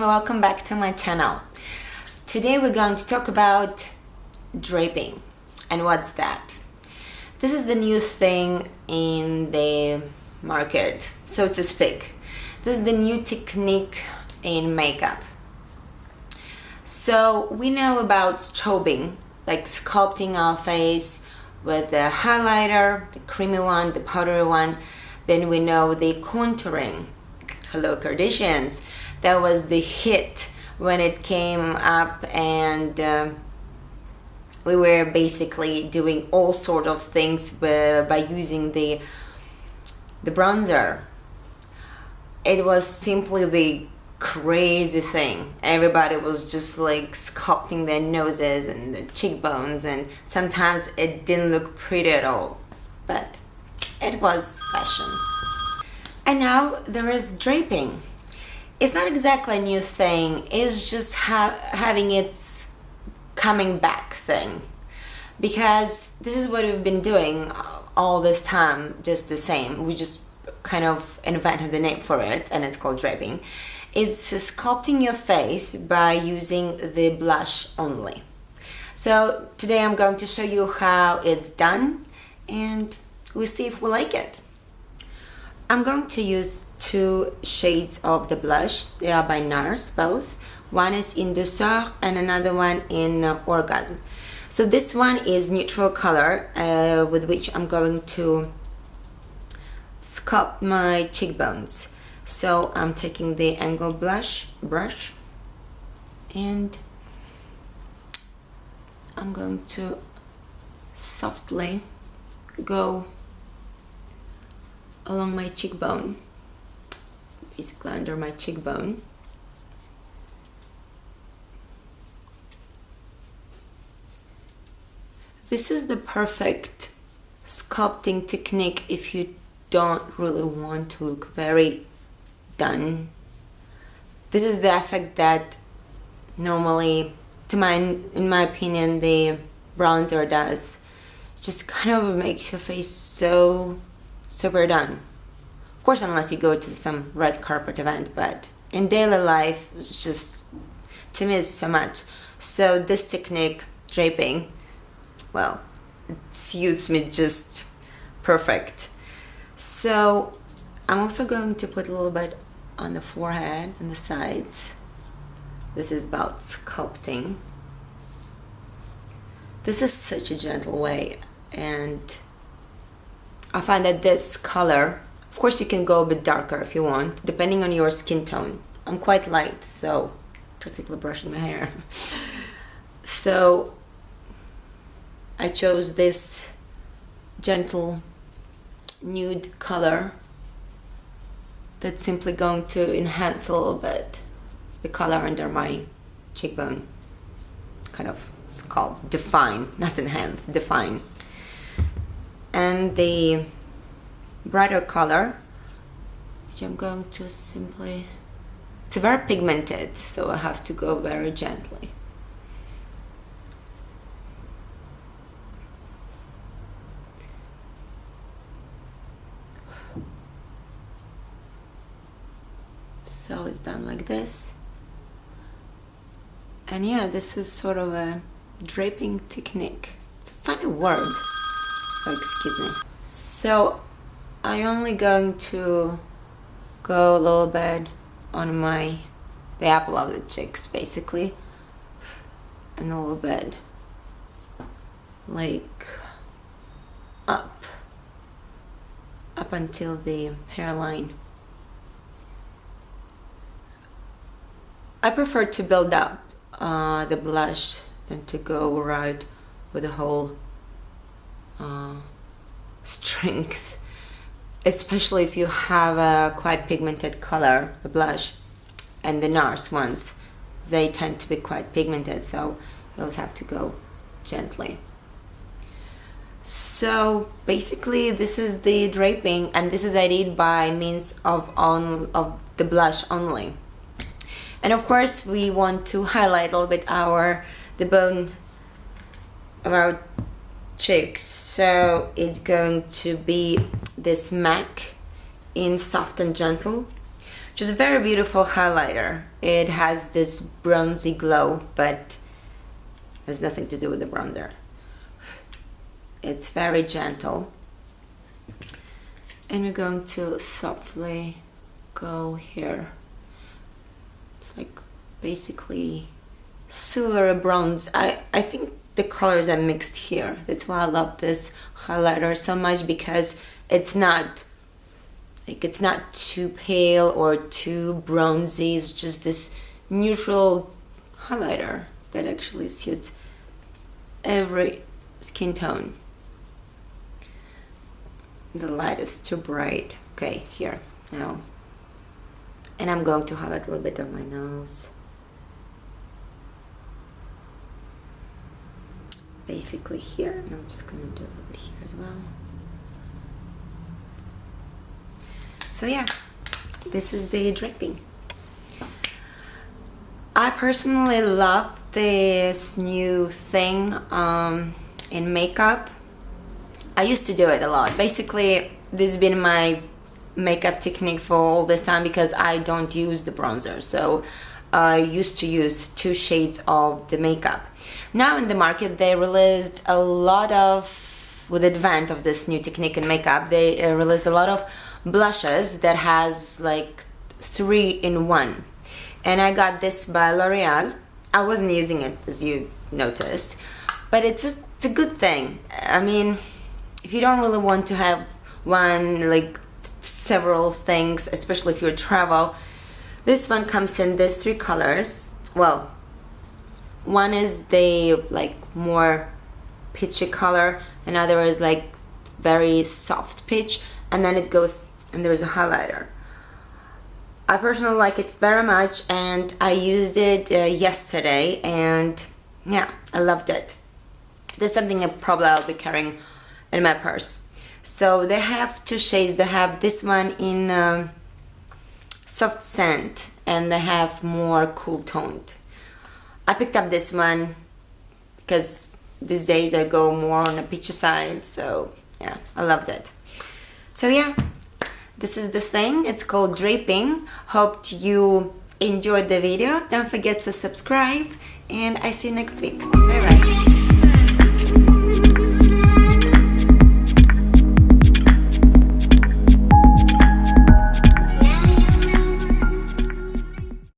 welcome back to my channel. Today we're going to talk about draping. And what's that? This is the new thing in the market, so to speak. This is the new technique in makeup. So we know about strobing, like sculpting our face with the highlighter, the creamy one, the powdery one. Then we know the contouring. Hello Kardashians. That was the hit when it came up, and we were basically doing all sort of things by using the bronzer. It was simply the crazy thing. Everybody was just like sculpting their noses and the cheekbones, and sometimes it didn't look pretty at all, but it was fashion. And now there is draping. It's not exactly a new thing, it's just having its coming back thing, because this is what we've been doing all this time, just the same. We just kind of invented the name for it, and it's called draping. It's sculpting your face by using the blush only. So today I'm going to show you how it's done, and we'll see if we like it. I'm going to use two shades of the blush. They are by Nars, both. One is in Douceur and another one in Orgasm. So this one is neutral color, with which I'm going to sculpt my cheekbones. So I'm taking the angle brush and I'm going to softly go along my cheekbone, basically under my cheekbone. This is the perfect sculpting technique if you don't really want to look very done. This is the effect that normally, in my opinion, the bronzer does. It just kind of makes your face so super done. Of course, unless you go to some red carpet event, but in daily life, it's just, to me, it's so much. So this technique, draping, well, it suits me just perfect. So I'm also going to put a little bit on the forehead and the sides. This is about sculpting. This is such a gentle way, and I find that this color, of course you can go a bit darker if you want, depending on your skin tone. I'm quite light, so practically brushing my hair. So I chose this gentle nude color that's simply going to enhance a little bit the color under my cheekbone. Kind of sculpt, define, not enhance, define. And the brighter color, which I'm going to simply, it's very pigmented, so I have to go very gently. So it's done like this. And yeah, this is sort of a draping technique. It's a funny word. Oh, excuse me. So I'm only going to go a little bit on the apple of the cheeks, basically, and a little bit like up until the hairline. I prefer to build up the blush than to go right with the whole strength, especially if you have a quite pigmented color, the blush, and the Nars ones, they tend to be quite pigmented, so you always have to go gently. So basically this is the draping, and this is I did by means of the blush only. And of course we want to highlight a little bit the bone of our cheeks, so it's going to be this MAC in Soft and Gentle, which is a very beautiful highlighter. It has this bronzy glow, but has nothing to do with the bronzer. It's very gentle. And we're going to softly go here. It's like basically silver bronze. I think the colors are mixed here. That's why I love this highlighter so much, because it's not too pale or too bronzy. It's just this neutral highlighter that actually suits every skin tone. The light is too bright. Okay, here now. And I'm going to highlight a little bit on my nose. Basically here, and I'm just gonna do a little bit here as well. So yeah, this is the draping. I personally love this new thing in makeup. I used to do it a lot. Basically, this has been my makeup technique for all this time because I don't use the bronzer. So I used to use 2 shades of the makeup. Now in the market they released a lot of, with the advent of this new technique in makeup, they released a lot of blushes that has like 3 in 1. And I got this by L'Oréal. I wasn't using it, as you noticed, but it's a good thing. I mean, if you don't really want to have one, like several things, especially if you travel, this one comes in these 3 colors. Well, one is the like more peachy color, another is like very soft peach, and then it goes and there's a highlighter. I personally like it very much, and I used it yesterday, and yeah, I loved it. This is something I'll be carrying in my purse. So they have 2 shades. They have this one in soft scent, and they have more cool toned. I picked up this one because these days I go more on the peachy side, so yeah, I loved it. So yeah, this is the thing. It's called draping. Hope you enjoyed the video. Don't forget to subscribe, and I see you next week. Bye bye.